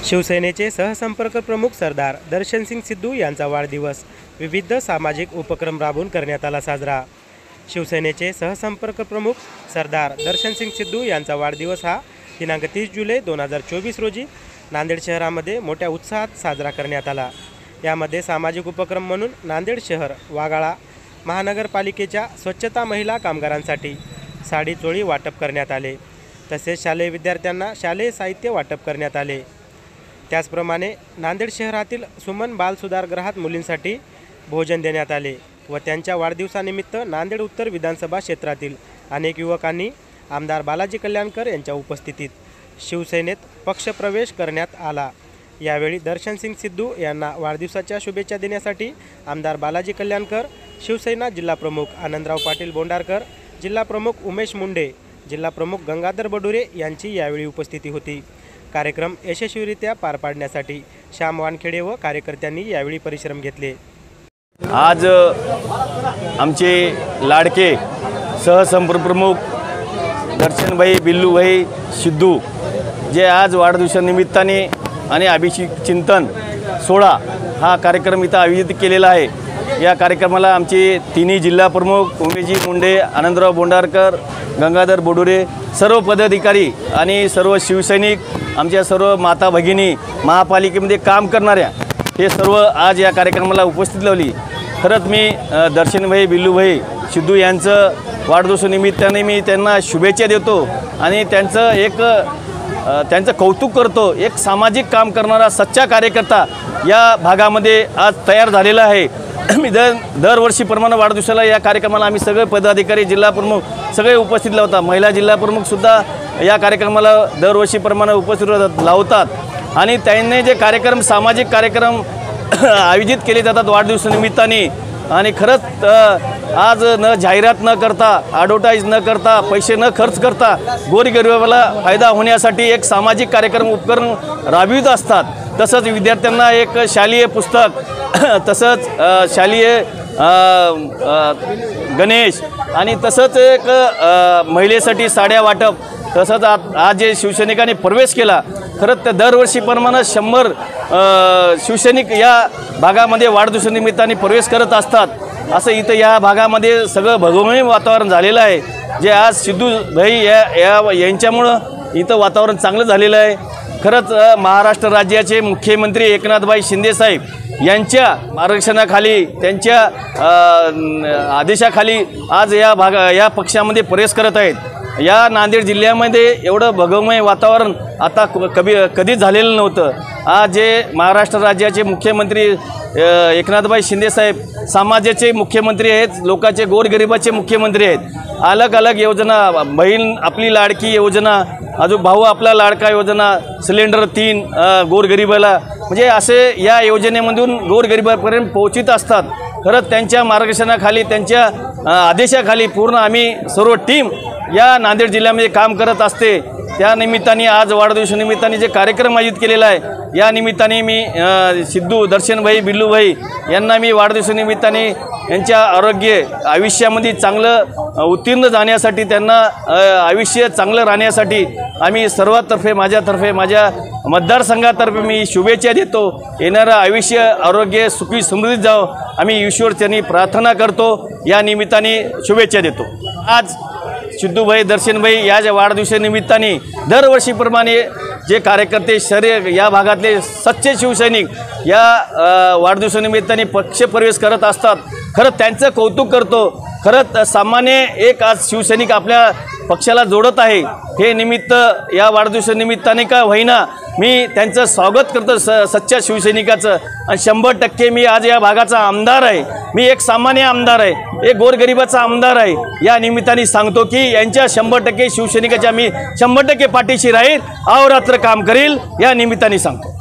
शिवसेनेचे सहसंपर्क प्रमुख सरदार दर्शनसिंग सिद्धू यांचा वाढदिवस विविध सामाजिक उपक्रम राबवून करण्यात आला साजरा। शिवसेनेचे सहसंपर्क प्रमुख सरदार दर्शनसिंग सिद्धू यांचा वाढदिवस हा दिनांक 30 जुलै 2024 रोजी नांदेड शहरामध्ये मोठ्या उत्साहात साजरा करण्यात आला। यामध्ये सामाजिक उपक्रम म्हणून नांदेड शहर वाघाळा महानगरपालिकेच्या स्वच्छता महिला कामगारांसाठी साडी चोळी वाटप करण्यात आले। तसेच शालेय विद्यार्थ्यांना शालेय साहित्य वाटप करण्यात आले। त्याचप्रमाणे नांदेड शहरातील सुमन बाल सुधारगृहात मुलींसाठी भोजन देण्यात आले व त्यांच्या वाढदिवसानिमित्त नांदेड उत्तर विधानसभा क्षेत्रातील अनेक युवकांनी आमदार बालाजी कल्याणकर यांच्या उपस्थितीत शिवसेनेत पक्षप्रवेश करण्यात आला। यावेळी दर्शनसिंग सिद्धू यांना वाढदिवसाच्या शुभेच्छा देण्यासाठी आमदार बालाजी कल्याणकर, शिवसेना जिल्हा प्रमुख आनंदराव पाटील बोंडारकर, जिल्हा प्रमुख उमेश मुंडे, जिल्हा प्रमुख गंगाधर बडुरे यांची यावेळी उपस्थिती होती। कार्यक्रम यशस्वीरित्या पार पाडण्यासाठी श्याम वानखेडे व कार्यकर्त्यांनी यावेळी परिश्रम घेतले। आज आमचे लाडके सहसंपर्क प्रमुख दर्शनभाई बिल्लूभाई सिद्धू जे आज वाढदिवसानिमित्ताने आणि अभिषेक चिंतन सोहळा हा कार्यक्रम इथं आयोजित केलेला आहे। या कार्यक्रमाला आमचे तिन्ही जिल्हा प्रमुख उमेशजी मुंडे, आनंदराव बोंडारकर, गंगाधर बडुरे, सर्व पदाधिकारी आणि सर्व शिवसैनिक, आमच्या सर्व माता भगिनी, महापालिकेमध्ये काम करणाऱ्या हे सर्व आज या कार्यक्रमाला उपस्थित लावली। खरंच मी दर्शनभाई बिल्लूभाई सिद्धू यांचं वाढदिवसानिमित्ताने मी त्यांना शुभेच्छा देतो आणि त्यांचं कौतुक करतो। एक सामाजिक काम करणारा सच्चा कार्यकर्ता या भागामध्ये आज तयार झालेला आहे। मी दरवर्षीप्रमाणे वाढदिवसाला या कार्यक्रमाला आम्ही सगळे पदाधिकारी, जिल्हा प्रमुख सगळे उपस्थित लावतात। महिला जिल्हा प्रमुखसुद्धा या कार्यक्रमाला दरवर्षीप्रमाणे उपस्थित लावतात आणि त्यांनी जे कार्यक्रम सामाजिक कार्यक्रम आयोजित केले जातात वाढदिवसानिमित्ताने आणि खरंच आज न जाहिरात न करता, ॲडव्हर्टाईज न करता, पैसे न खर्च करता गोरगरिबाला फायदा होण्यासाठी एक सामाजिक कार्यक्रम उपक्रम राबवित असतात। तसंच विद्यार्थ्यांना एक शालेय पुस्तक, तसंच शालेय गणेश आणि तसंच एक महिलेसाठी साड्या वाटप, तसंच आज जे शिवसैनिकांनी प्रवेश केला खरंच त्या दरवर्षीप्रमाणे 100 शिवसैनिक या भागामध्ये वाढदिवसानिमित्ताने प्रवेश करत असतात। असं इथं या भागामध्ये सगळं भगवमय वातावरण झालेलं आहे। जे आज सिद्धू भाई यांच्यामुळं इथं वातावरण चांगलं झालेलं आहे। खरंच महाराष्ट्र राज्याचे मुख्यमंत्री एकनाथभाई शिंदेसाहेब यांच्या मार्गदर्शनाखाली, त्यांच्या आदेशाखाली आज या पक्षामध्ये प्रवेश करत आहेत। या नांदेड जिल्ह्यामध्ये एवढं भगवमय वातावरण आता कधीच झालेलं नव्हतं। आज जे महाराष्ट्र राज्याचे मुख्यमंत्री एकनाथभाई शिंदेसाहेब समाजाचे मुख्यमंत्री आहेत, लोकांचे गोरगरिबाचे मुख्यमंत्री आहेत। अलग अलग योजना, बहीण आपली लाडकी योजना, अजून भाऊ आपला लाडका योजना, सिलेंडर 3 गोरगरिबाला, म्हणजे असे या योजनेमधून गोरगरिबापर्यंत पोहोचित असतात। खरंच त्यांच्या मार्गदर्शनाखाली, त्यांच्या आदेशाखाली पूर्ण आम्ही सर्व टीम या नांदेड जिल्ह्यामध्ये काम करत असते। त्या निमित्ताने आज वाढदिवसानिमित्ताने जे कार्यक्रम आयोजित केलेला आहे, या निमित्ताने मी सिद्धू दर्शनभाई बिल्लूभाई यांना मी वाढदिवसानिमित्ताने यांच्या आयुष्यामध्ये चांगलं उत्तीर्ण जाण्यासाठी, त्यांना आयुष्य चांगलं राहण्यासाठी आम्ही सर्वातर्फे, माझ्यातर्फे, माझ्या मतदारसंघातर्फे मी शुभेच्छा देतो। येणारं आयुष्य आरोग्य सुखी समृद्धीत जावं आम्ही ईश्वरचरणी प्रार्थना करतो। या निमित्ताने शुभेच्छा देतो। आज सिद्धूभाई दर्शनभाई या वाढदिवसानिमित्ताने दरवर्षीप्रमाणे जे कार्यकर्ते या भागातले सच्चे शिवसैनिक या वाढदिवसानिमित्ताने पक्षप्रवेश करत असतात। खरंच त्यांचं कौतुक करतो। खरंच सामान्य एक आज शिवसैनिक आपल्या पक्षाला जोडत आहे, हे निमित्त या वाढदिवसानिमित्ताने का होईना मी त्यांचं स्वागत करतो सच्च्या शिवसैनिकाचं। आणि 100% मी आज या भागाचा आमदार आहे, मी एक सामान्य आमदार आहे, एक गोरगरिबाचा आमदार आहे। या निमित्ताने सांगतो की यांच्या 100% शिवसैनिकाच्या मी 100% पाठीशी राहील, अहोरात्र काम करील, या निमित्ताने सांगतो।